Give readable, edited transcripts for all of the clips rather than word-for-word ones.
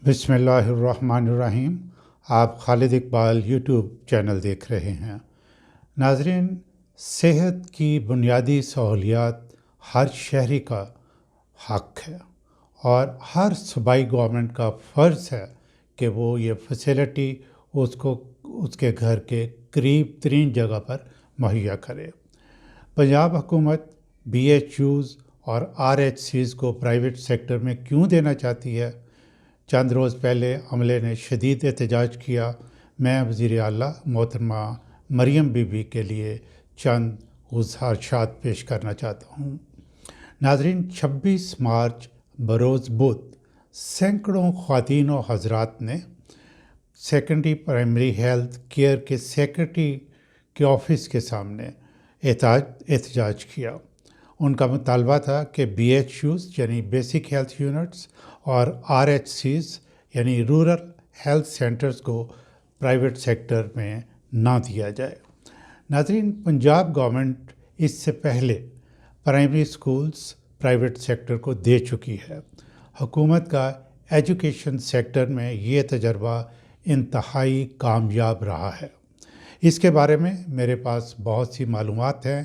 بسم اللہ الرحمن الرحیم۔ آپ خالد اقبال یوٹیوب چینل دیکھ رہے ہیں۔ ناظرین، صحت کی بنیادی سہولیات ہر شہری کا حق ہے اور ہر صوبائی گورنمنٹ کا فرض ہے کہ وہ یہ فیسلٹی اس کے گھر کے قریب ترین جگہ پر مہیا کرے۔ پنجاب حکومت بی ایچ یوز اور آر ایچ سیز کو پرائیویٹ سیکٹر میں کیوں دینا چاہتی ہے؟ چند روز پہلے عملے نے شدید احتجاج کیا۔ میں وزیر اعلیٰ محترمہ مریم بی بی کے لیے چند گزارشات پیش کرنا چاہتا ہوں۔ ناظرین، 26 مارچ بروز بدھ سینکڑوں خواتین و حضرات نے سیکنڈری پرائمری ہیلتھ کیئر کے سیکرٹری کے آفس کے سامنے احتجاج کیا۔ ان کا مطالبہ تھا کہ بی ایچ یوز یعنی بیسک ہیلتھ یونٹس اور آر ایچ سیز یعنی رورل ہیلتھ سینٹرز کو پرائیویٹ سیکٹر میں نہ دیا جائے۔ ناظرین، پنجاب گورنمنٹ اس سے پہلے پرائمری سکولز پرائیویٹ سیکٹر کو دے چکی ہے۔ حکومت کا ایجوکیشن سیکٹر میں یہ تجربہ انتہائی کامیاب رہا ہے۔ اس کے بارے میں میرے پاس بہت سی معلومات ہیں۔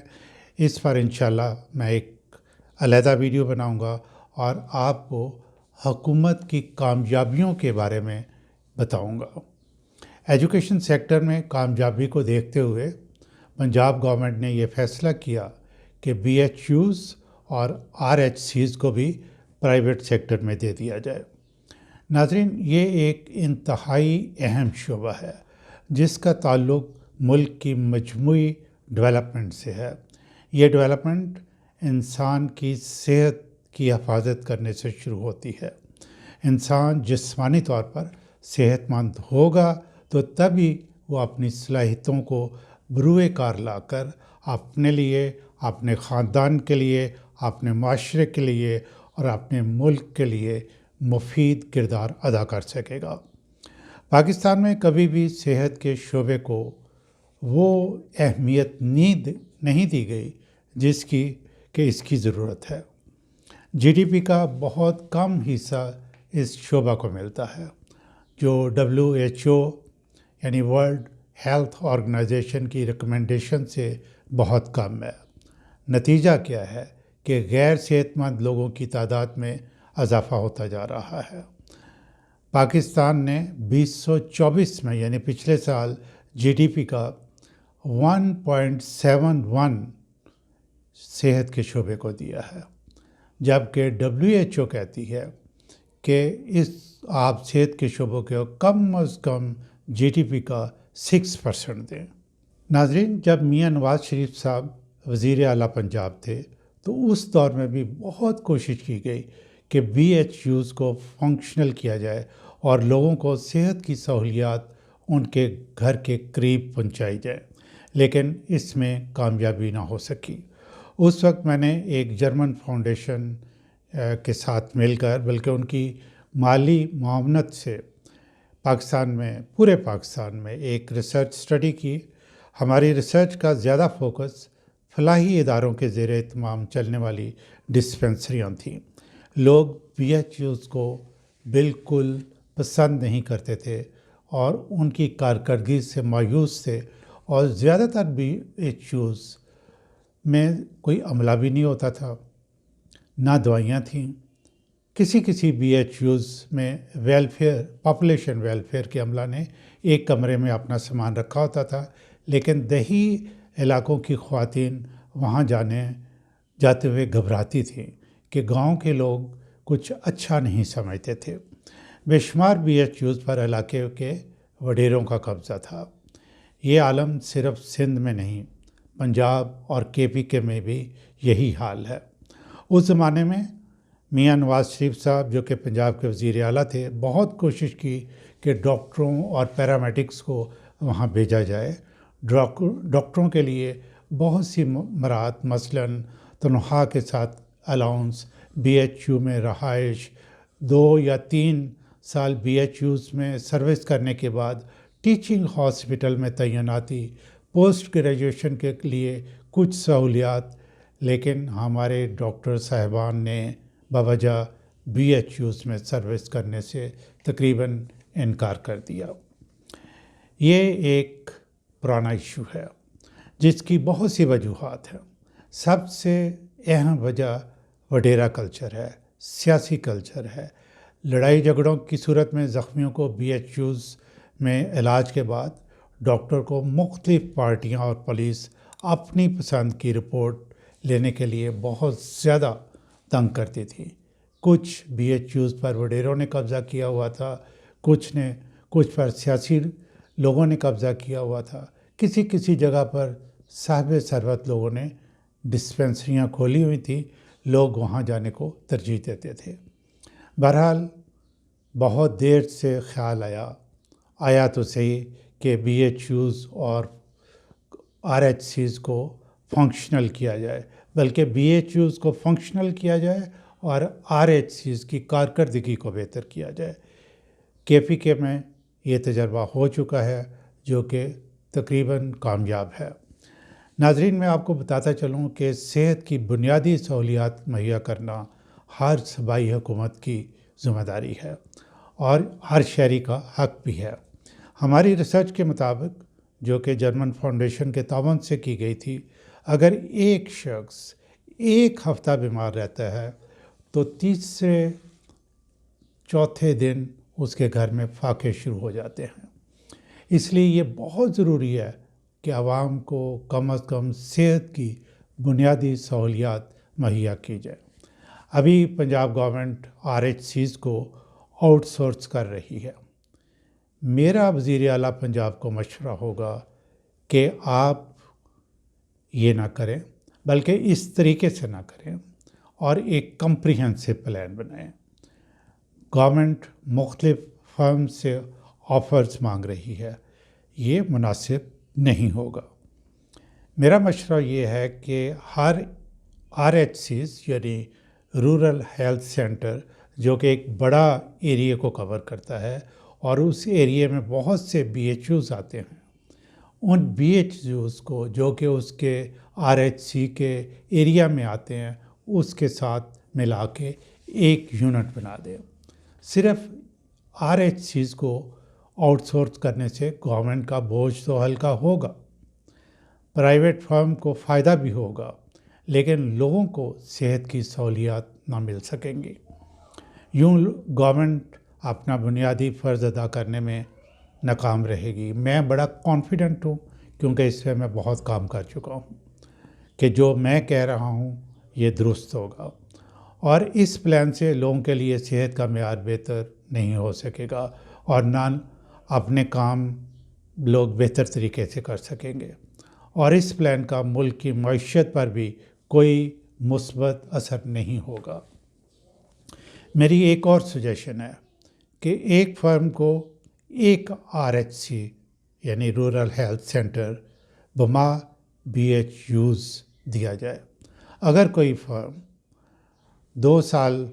اس پر انشاءاللہ میں ایک علیحدہ ویڈیو بناؤں گا اور آپ کو حکومت کی کامیابیوں کے بارے میں بتاؤں گا۔ ایجوکیشن سیکٹر میں کامیابی کو دیکھتے ہوئے پنجاب گورنمنٹ نے یہ فیصلہ کیا کہ بی ایچ یوز اور آر ایچ سیز کو بھی پرائیویٹ سیکٹر میں دے دیا جائے۔ ناظرین، یہ ایک انتہائی اہم شعبہ ہے جس کا تعلق ملک کی مجموعی ڈیولپمنٹ سے ہے۔ یہ ڈیولپمنٹ انسان کی صحت کی حفاظت کرنے سے شروع ہوتی ہے۔ انسان جسمانی طور پر صحت مند ہوگا تو تبھی وہ اپنی صلاحیتوں کو بروئے کار لا کر اپنے لیے، اپنے خاندان کے لیے، اپنے معاشرے کے لیے اور اپنے ملک کے لیے مفید کردار ادا کر سکے گا۔ پاکستان میں کبھی بھی صحت کے شعبے کو وہ اہمیت نہیں دی گئی جس کی کہ اس کی ضرورت ہے۔ جی ڈی پی کا بہت کم حصہ اس شعبہ کو ملتا ہے، جو WHO یعنی ورلڈ ہیلتھ آرگنائزیشن کی ریکمنڈیشن سے بہت کم ہے۔ نتیجہ کیا ہے کہ غیر صحت مند لوگوں کی تعداد میں اضافہ ہوتا جا رہا ہے۔ پاکستان نے 2024 میں یعنی پچھلے سال جی ڈی پی کا 1.71 صحت کے شعبے کو دیا ہے، جبکہ WHO کہتی ہے کہ آپ صحت کے شعبوں کے کم از کم جی ڈی پی کا 6% دیں۔ ناظرین، جب میاں نواز شریف صاحب وزیر اعلیٰ پنجاب تھے تو اس دور میں بھی بہت کوشش کی گئی کہ بی ایچ یوز کو فنکشنل کیا جائے اور لوگوں کو صحت کی سہولیات ان کے گھر کے قریب پہنچائی جائے، لیکن اس میں کامیابی نہ ہو سکی۔ اس وقت میں نے ایک جرمن فاؤنڈیشن کے ساتھ مل کر بلکہ ان کی مالی معاونت سے پورے پاکستان میں ایک ریسرچ سٹڈی کی۔ ہماری ریسرچ کا زیادہ فوکس فلاحی اداروں کے زیر اہتمام چلنے والی ڈسپنسریاں تھیں۔ لوگ بی ایچ یوز کو بالکل پسند نہیں کرتے تھے اور ان کی کارکردگی سے مایوس تھے، اور زیادہ تر بی ایچ یوز میں کوئی عملہ بھی نہیں ہوتا تھا، نہ دوائیاں تھیں۔ کسی بی ایچ یوز میں پاپولیشن ویلفیئر کے عملہ نے ایک کمرے میں اپنا سامان رکھا ہوتا تھا، لیکن دیہی علاقوں کی خواتین وہاں جاتے ہوئے گھبراتی تھیں کہ گاؤں کے لوگ کچھ اچھا نہیں سمجھتے تھے۔ بے شمار بی ایچ یوز پر علاقے کے وڈیروں کا قبضہ تھا۔ یہ عالم صرف سندھ میں نہیں، پنجاب اور KPK میں بھی یہی حال ہے۔ اس زمانے میں میاں نواز شریف صاحب، جو کہ پنجاب کے وزیر اعلیٰ تھے، بہت کوشش کی کہ ڈاکٹروں اور پیرامیڈکس کو وہاں بھیجا جائے۔ ڈاکٹروں کے لیے بہت سی مراعات، مثلاً تنخواہ کے ساتھ الاؤنس، بی ایچ یو میں رہائش، 2 یا 3 سال بی ایچ یوز میں سروس کرنے کے بعد ٹیچنگ ہاسپٹل میں تعیناتی، پوسٹ گریجویشن کے لیے کچھ سہولیات، لیکن ہمارے ڈاکٹر صاحبان نے بوجہ بی ایچ یوز میں سروس کرنے سے تقریباً انکار کر دیا۔ یہ ایک پرانا ایشو ہے جس کی بہت سی وجوہات ہیں۔ سب سے اہم وجہ وڈیرا کلچر ہے، سیاسی کلچر ہے۔ لڑائی جھگڑوں کی صورت میں زخمیوں کو BHUs میں علاج کے بعد ڈاکٹر کو مختلف پارٹیاں اور پولیس اپنی پسند کی رپورٹ لینے کے لیے بہت زیادہ تنگ کرتی تھی۔ کچھ BHUs پر وڈیروں نے قبضہ کیا ہوا تھا، کچھ پر سیاسی لوگوں نے قبضہ کیا ہوا تھا، کسی جگہ پر صاحب ثروت لوگوں نے ڈسپنسریاں کھولی ہوئی تھیں، لوگ وہاں جانے کو ترجیح دیتے تھے۔ بہرحال بہت دیر سے خیال آیا تو صحیح کہ BHUs اور RHCs کو فنکشنل کیا جائے، بلکہ BHUs کو فنکشنل کیا جائے اور RHCs کی کارکردگی کو بہتر کیا جائے۔ KPK میں یہ تجربہ ہو چکا ہے جو کہ تقریباً کامیاب ہے۔ ناظرین، میں آپ کو بتاتا چلوں کہ صحت کی بنیادی سہولیات مہیا کرنا ہر صوبائی حکومت کی ذمہ داری ہے اور ہر شہری کا حق بھی ہے۔ ہماری ریسرچ کے مطابق، جو کہ جرمن فاؤنڈیشن کے تعاون سے کی گئی تھی، اگر ایک شخص ایک ہفتہ بیمار رہتا ہے تو تیسرے چوتھے دن اس کے گھر میں فاقے شروع ہو جاتے ہیں۔ اس لیے یہ بہت ضروری ہے کہ عوام کو کم از کم صحت کی بنیادی سہولیات مہیا کی جائے۔ ابھی پنجاب گورنمنٹ RHCs کو آؤٹ سورس کر رہی ہے۔ میرا وزیر اعلیٰ پنجاب کو مشورہ ہوگا کہ آپ یہ نہ کریں، بلکہ اس طریقے سے نہ کریں اور ایک کمپریہنسو پلان بنائیں۔ گورنمنٹ مختلف فرم سے آفرز مانگ رہی ہے، یہ مناسب نہیں ہوگا۔ میرا مشورہ یہ ہے کہ ہر RHCs یعنی رورل ہیلتھ سینٹر، جو کہ ایک بڑا ایریا کو کور کرتا ہے اور اس ایریے میں بہت سے BHUs آتے ہیں، ان BHUs کو جو کہ اس کے RHC کے ایریا میں آتے ہیں اس کے ساتھ ملا کے ایک یونٹ بنا دیں۔ صرف RHCs کو آؤٹ سورس کرنے سے گورنمنٹ کا بوجھ تو ہلکا ہوگا، پرائیویٹ فرم کو فائدہ بھی ہوگا، لیکن لوگوں کو صحت کی سہولیات نہ مل سکیں گی۔ یوں گورنمنٹ اپنا بنیادی فرض ادا کرنے میں ناکام رہے گی۔ میں بڑا کانفیڈنٹ ہوں کیونکہ اس پہ میں بہت کام کر چکا ہوں کہ جو میں کہہ رہا ہوں یہ درست ہوگا، اور اس پلان سے لوگوں کے لیے صحت کا معیار بہتر نہیں ہو سکے گا اور نہ اپنے کام لوگ بہتر طریقے سے کر سکیں گے، اور اس پلان کا ملک کی معیشت پر بھی کوئی مثبت اثر نہیں ہوگا۔ میری ایک اور سجیشن ہے کہ ایک فرم کو ایک RHC یعنی رورل ہیلتھ سینٹر بما BHUs دیا جائے۔ اگر کوئی فرم 2 سال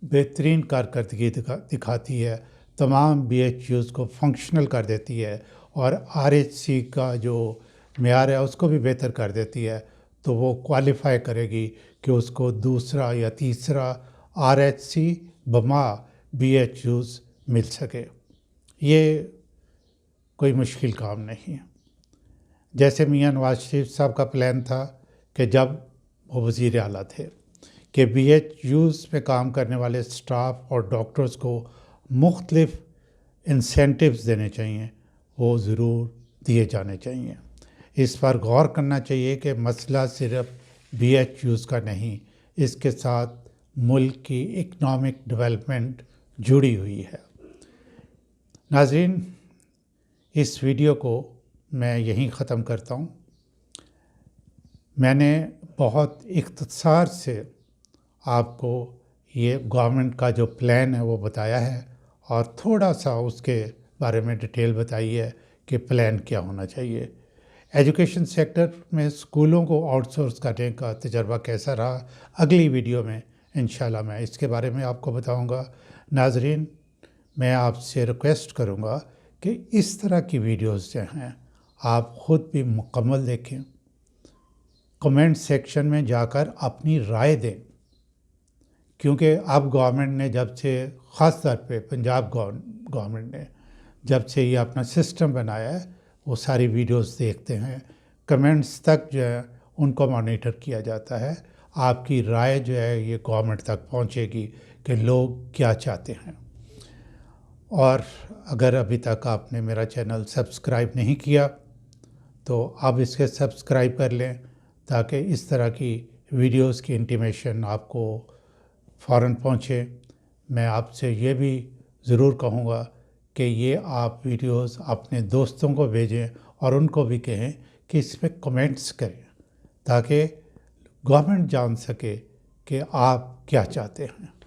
بہترین کارکردگی دکھاتی ہے، تمام BHUs کو فنکشنل کر دیتی ہے اور RHC کا جو معیار ہے اس کو بھی بہتر کر دیتی ہے، تو وہ کوالیفائی کرے گی کہ اس کو دوسرا یا تیسرا RHC بما BHUs مل سکے۔ یہ کوئی مشکل کام نہیں ہے۔ جیسے میاں نواز شریف صاحب کا پلان تھا کہ جب وہ وزیر اعلیٰ تھے کہ BHUs میں کام کرنے والے سٹاف اور ڈاکٹرز کو مختلف انسینٹیوز دینے چاہیے، وہ ضرور دیے جانے چاہیے۔ اس پر غور کرنا چاہیے کہ مسئلہ صرف BHUs کا نہیں، اس کے ساتھ ملک کی اکنامک ڈیولپمنٹ جڑی ہوئی ہے۔ ناظرین، اس ویڈیو کو میں یہیں ختم کرتا ہوں۔ میں نے بہت اختصار سے آپ کو یہ گورنمنٹ کا جو پلان ہے وہ بتایا ہے اور تھوڑا سا اس کے بارے میں ڈیٹیل بتائی ہے کہ پلان کیا ہونا چاہیے۔ ایجوکیشن سیکٹر میں اسکولوں کو آؤٹ سورس کرنے کا تجربہ کیسا رہا، اگلی ویڈیو میں انشاءاللہ میں اس کے بارے میں آپ کو بتاؤں گا۔ ناظرین، میں آپ سے ریکویسٹ کروں گا کہ اس طرح کی ویڈیوز جو ہیں آپ خود بھی مکمل دیکھیں، کمنٹ سیکشن میں جا کر اپنی رائے دیں کیونکہ اب گورنمنٹ نے جب سے خاص طور پہ پنجاب گورنمنٹ نے جب سے یہ اپنا سسٹم بنایا ہے وہ ساری ویڈیوز دیکھتے ہیں، کمنٹس تک جو ہے ان کو مانیٹر کیا جاتا ہے، آپ کی رائے جو ہے یہ گورنمنٹ تک پہنچے گی کہ لوگ کیا چاہتے ہیں۔ اور اگر ابھی تک آپ نے میرا چینل سبسکرائب نہیں کیا تو آپ اس کے سبسکرائب کر لیں تاکہ اس طرح کی ویڈیوز کی انٹیمیشن آپ کو فوراً پہنچے۔ میں آپ سے یہ بھی ضرور کہوں گا کہ یہ آپ ویڈیوز اپنے دوستوں کو بھیجیں اور ان کو بھی کہیں کہ اس پہ کمنٹس کریں تاکہ گورنمنٹ جان سکے کہ آپ کیا چاہتے ہیں۔